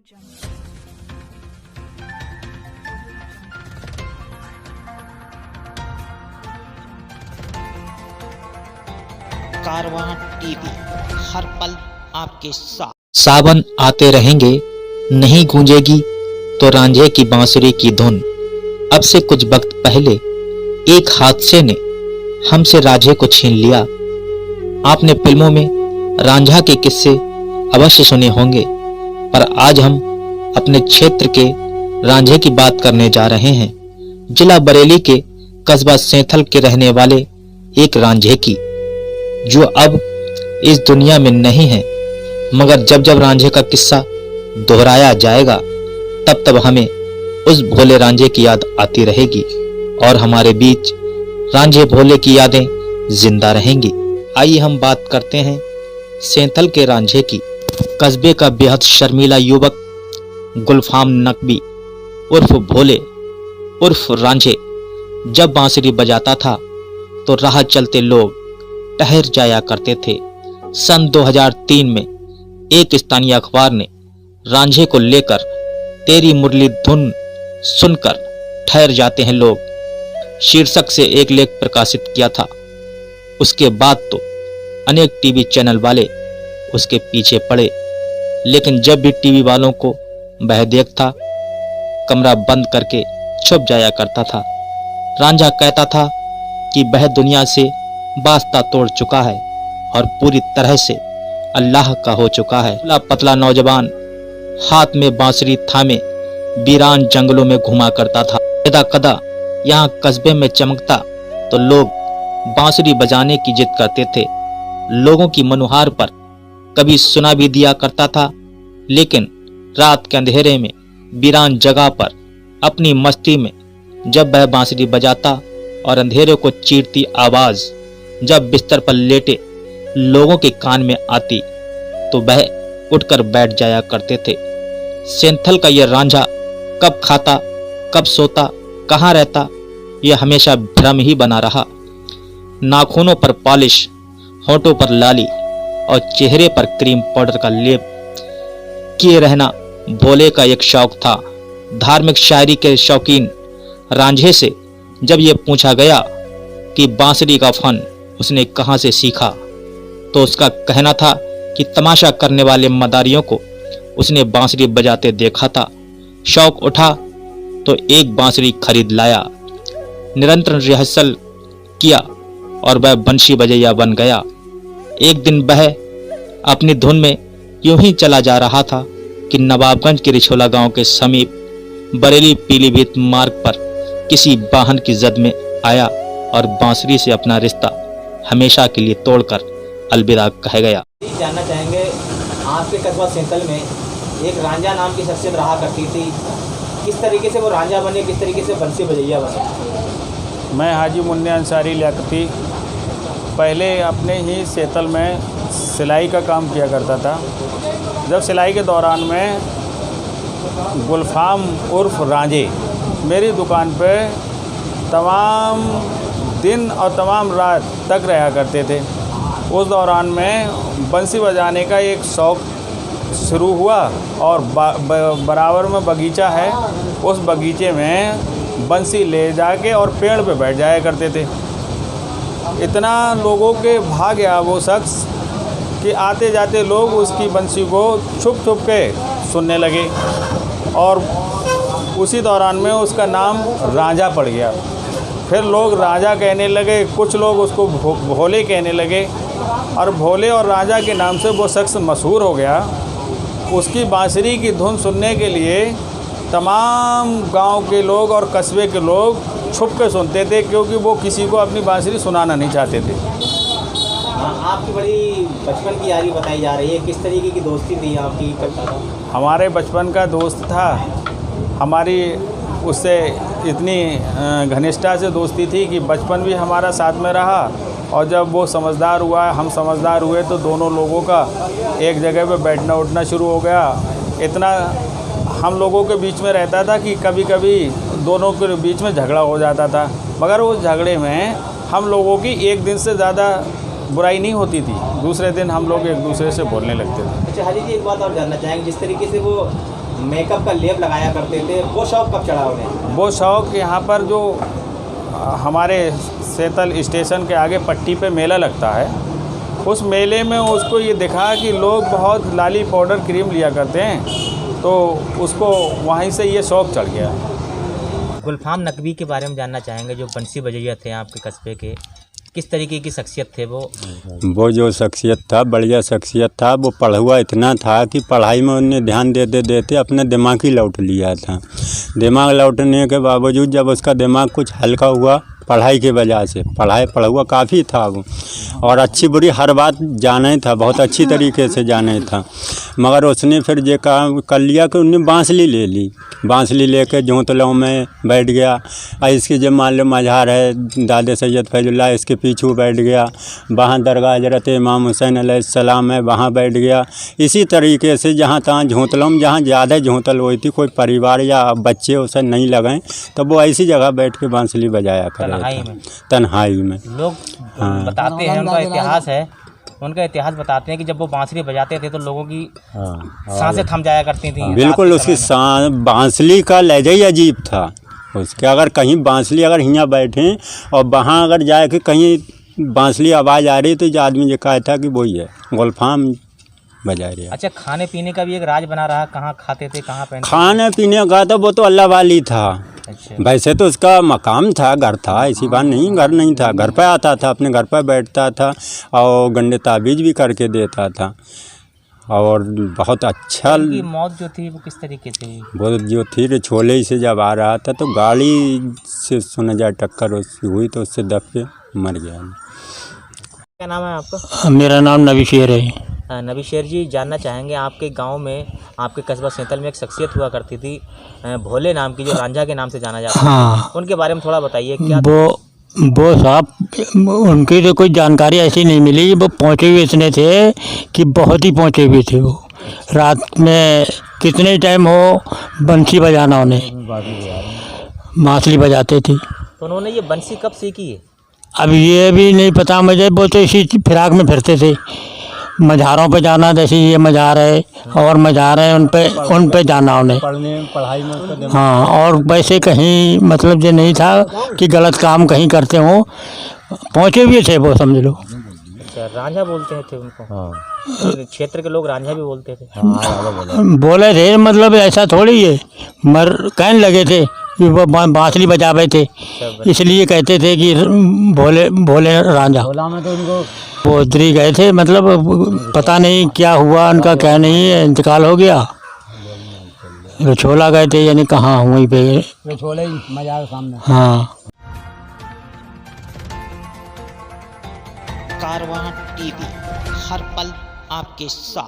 कारवां TV, हर पल आपके साथ। सावन आते रहेंगे, नहीं गूंजेगी तो रांझे की बांसुरी की धुन। अब से कुछ वक्त पहले एक हादसे ने हमसे रांझे को छीन लिया। आपने फिल्मों में रांझा के किस्से अवश्य सुने होंगे, पर आज हम अपने क्षेत्र के रांझे की बात करने जा रहे हैं। जिला बरेली के कस्बा सेंथल के रहने वाले एक रांझे की, जो अब इस दुनिया में नहीं है, मगर जब जब रांझे का किस्सा दोहराया जाएगा तब तब हमें उस भोले रांझे की याद आती रहेगी और हमारे बीच रांझे भोले की यादें जिंदा रहेंगी। आइए हम बात करते हैं सेंथल के रांझे की। कस्बे का बेहद शर्मीला युवक गुलफाम नकवी उर्फ भोले उर्फ रांझे जब बांसुरी बजाता था तो राह चलते लोग ठहर जाया करते थे। सन 2003 में एक स्थानीय अखबार ने रांझे को लेकर तेरी मुरली धुन सुनकर ठहर जाते हैं लोग शीर्षक से एक लेख प्रकाशित किया था। उसके बाद तो अनेक टीवी चैनल वाले उसके पीछे पड़े, लेकिन जब भी टीवी वालों को वह देखता कमरा बंद करके छुप जाया करता था। रांझा कहता था कि वह दुनिया से वास्ता तोड़ चुका है और पूरी तरह से अल्लाह का हो चुका है। पतला पतला नौजवान हाथ में बांसुरी थामे वीरान जंगलों में घुमा करता था। कदा कदा यहाँ कस्बे में चमकता तो लोग बांसुरी बजाने की जिद करते थे। लोगों की मनुहार पर कभी सुना भी दिया करता था, लेकिन रात के अंधेरे में वीरान जगह पर अपनी मस्ती में जब वह बांसुरी बजाता और अंधेरे को चीरती आवाज जब बिस्तर पर लेटे लोगों के कान में आती तो वह उठकर बैठ जाया करते थे। सेंथल का यह रांझा कब खाता, कब सोता, कहाँ रहता, यह हमेशा भ्रम ही बना रहा। नाखूनों पर पॉलिश, होठों पर लाली और चेहरे पर क्रीम पाउडर का लेप किए रहना भोले का एक शौक था। धार्मिक शायरी के शौकीन रांझे से जब यह पूछा गया कि बांसुरी का फन उसने कहां से सीखा, तो उसका कहना था कि तमाशा करने वाले मदारियों को उसने बांसुरी बजाते देखा था। शौक उठा तो एक बांसुरी खरीद लाया, निरंतर रिहर्सल किया और वह बंशी बजैया बन गया। एक दिन वह अपनी धुन में यूं ही चला जा रहा था कि नवाबगंज के रिछोला गांव के समीप बरेली पीलीभीत मार्ग पर किसी वाहन की जद में आया और बांसुरी से अपना रिश्ता हमेशा के लिए तोड़कर अलविदा कह गया। जानना चाहेंगे, आपके कस्बा सेंथल में एक रांझा नाम की शख्सियत रहा करती थी, किस तरीके से वो रांझा बने, किस तरीके से बंसी बजैया बने? मैं हाजी मुन्ना अंसारी लियाकती पहले अपने ही सेंथल में सिलाई का काम किया करता था। जब सिलाई के दौरान में गुलफाम उर्फ रांझे मेरी दुकान पे तमाम दिन और तमाम रात तक रहा करते थे। उस दौरान में बंसी बजाने का एक शौक़ शुरू हुआ और बराबर में बगीचा है, उस बगीचे में बंसी ले जाके और पेड़ पे बैठ जाया करते थे। इतना लोगों के भाग गया वो शख्स कि आते जाते लोग उसकी बंसी को छुप छुप के सुनने लगे और उसी दौरान में उसका नाम रांझा पड़ गया। फिर लोग रांझा कहने लगे, कुछ लोग उसको भोले कहने लगे और भोले और रांझा के नाम से वो शख्स मशहूर हो गया। उसकी बांसुरी की धुन सुनने के लिए तमाम गांव के लोग और कस्बे के लोग छुप के सुनते थे, क्योंकि वो किसी को अपनी बांसुरी सुनाना नहीं चाहते थे। आपकी बड़ी बचपन की यारी बताई जा रही है, किस तरीके की दोस्ती थी आपकी? हमारे बचपन का दोस्त था, हमारी उससे इतनी घनिष्ठता से दोस्ती थी कि बचपन भी हमारा साथ में रहा और जब वो समझदार हुआ, हम समझदार हुए, तो दोनों लोगों का एक जगह पे बैठना उठना शुरू हो गया। इतना हम लोगों के बीच में रहता था कि कभी कभी दोनों के बीच में झगड़ा हो जाता था, मगर उस झगड़े में हम लोगों की एक दिन से ज़्यादा बुराई नहीं होती थी, दूसरे दिन हम लोग एक दूसरे से बोलने लगते थे। अच्छा हाजी जी, एक बात और जानना चाहेंगे, जिस तरीके से वो मेकअप का लेप लगाया करते थे, वो शौक कब चढ़ा उन्हें? वो शौक यहाँ पर जो हमारे सेंतल स्टेशन के आगे पट्टी पे मेला लगता है, उस मेले में उसको ये दिखा कि लोग बहुत लाली पाउडर क्रीम लिया करते हैं, तो उसको वहीं से ये शौक चढ़ गया। गुलफाम नकवी के बारे में जानना चाहेंगे, जो बंसी बजैया थे आपके कस्बे के, किस तरीके की शख्सियत थे वो? जो शख्सियत था, बढ़िया शख्सियत था। वो पढ़ा हुआ इतना था कि पढ़ाई में उन्हें ध्यान देते देते अपना दिमाग ही लौट लिया था। दिमाग लौटने के बावजूद जब उसका दिमाग कुछ हल्का हुआ पढ़ाई के वजह से, पढ़ा हुआ काफ़ी था वो, और अच्छी बुरी हर बात जाने था, बहुत अच्छी तरीके से जाने था। मगर उसने फिर ये काम कर लिया कि उन्हें बांसुरी ले ली। बांसुरी लेके जोतलों में बैठ गया। और इसकी जब मान लो मज़ार है दादे सैयद फैजुल्लाह, इसके पीछू बैठ गया। वहाँ दरगाह हज़रत इमाम हुसैन अलैहिस्सलाम है, वहाँ बैठ गया। इसी तरीके से जहाँ तहाँ झोंतलों में जहाँ ज़्यादा झोंतल हुई थी, कोई परिवार या बच्चे उसे नहीं लगाएं, तब वो ऐसी जगह बैठ के बांसुरी बजाया कर तन्हाई में। लोग बताते हैं, उनका इतिहास है, उनका इतिहास बताते हैं कि जब वो बांसुरी बजाते थे तो लोगों की सांसें थम जाया करती थी। बिल्कुल, उसकी बांसुरी का लहजा ही अजीब था उसके। अगर कहीं बांसुरी अगर यहाँ बैठे और वहाँ अगर जाए कि कहीं बांसुरी आवाज़ आ रही तो जो आदमी ये कहा था कि वही है, गुलफाम बजा रही है। अच्छा, खाने पीने का भी एक राज बना रहा, कहाँ खाते थे, कहाँ पहनते? खाने पीने का तो वो तो अल्लाह वाली था। अच्छा। वैसे तो उसका मकाम था, घर था, ऐसी बात नहीं घर नहीं था। घर पे आता था, अपने घर पे बैठता था और गंडे ताबीज़ भी करके देता था। और बहुत अच्छा। उनकी मौत जो थी वो किस तरीके से हुई? वो जो थी छोले से जब आ रहा था तो गाड़ी से सुना जाए टक्कर उसकी हुई तो उससे दब के मर गया। क्या नाम है आपका? मेरा नाम नबी शेर है। नबी शेर जी, जानना चाहेंगे आपके गांव में, आपके कस्बा सेंतल में एक शख्सियत हुआ करती थी भोले नाम की, जो रांझा के नाम से जाना जाता है। हाँ, उनके बारे में थोड़ा बताइए। क्या वो साहब उनकी तो कोई जानकारी ऐसी नहीं मिली। वो पहुँचे हुए इतने थे कि बहुत ही पहुँचे हुए थे। वो रात में कितने टाइम हो बंसी बजाना, उन्हें बांसुरी बजाते थे। तो उन्होंने ये बंसी कब सीखी है? अब ये भी नहीं पता मुझे। वो तो इसी फिराक में फिरते थे, मज़ारों पे जाना, जैसे ये मज़ार है और मज़ार है, उन पे जाना उन्हें पढ़ाई में। हाँ, और वैसे कहीं मतलब ये नहीं था कि गलत काम कहीं करते हों। पहुँचे हुए थे वो, समझ लो। अच्छा, रांझा बोलते थे उनको? हाँ। क्षेत्र के लोग रांझा भी बोलते थे? बोले थे, मतलब ऐसा थोड़ी है, कहने लगे थे कि वो बांसुरी बजावे थे, इसलिए कहते थे कि भोले रांझा। वो उधर ही गए थे, मतलब पता नहीं क्या हुआ उनका, क्या नहीं है, इंतकाल हो गया। रछोला गए थे, यानी कहाँ वहीं पे रछोले मज़ार सामने। हाँ। कारवां टीवी, हर पल आपके साथ।